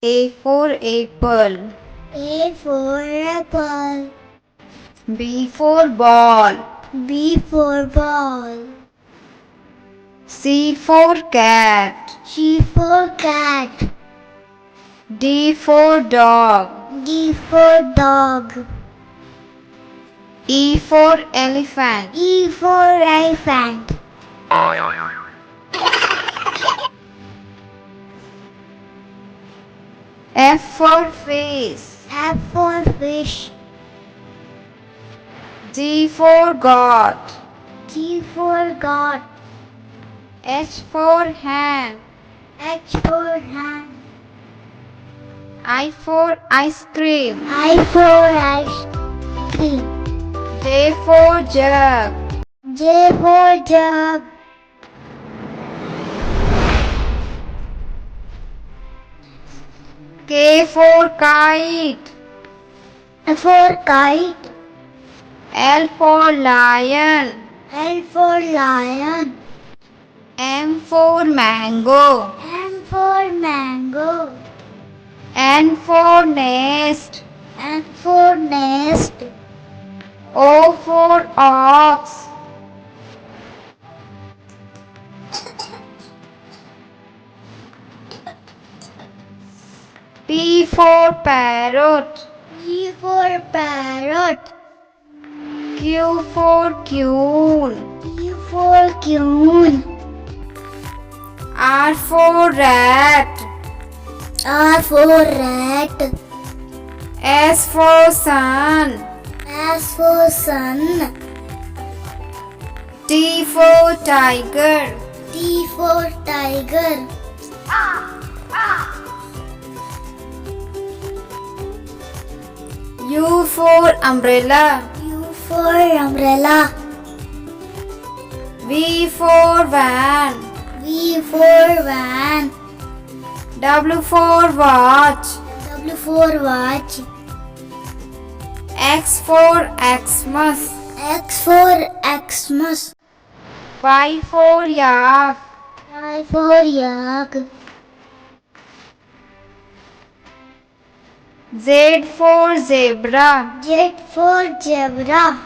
A for apple. A for apple. B for ball. B for ball. C for cat. C for cat. D for dog. D for dog. E for elephant. E for elephant. F for fish. F for fish. G for goat. G for goat. H for hen. H for hen. I for ice cream. I for ice cream. J for jug. J for jug. K for kite. L for kite. L for lion. L for lion. M for mango. M for mango. N for nest. N for nest. O for ox. P for parrot. P for parrot. Q for queen. Q for queen. R for rat. R for rat. S for sun. S for sun. T for tiger. T for tiger. U for umbrella. U for umbrella. V for van. V for van. W for watch. W for watch. X for Xmas. X for Xmas. Y for yak. Y for yak. Z for zebra. Z for zebra.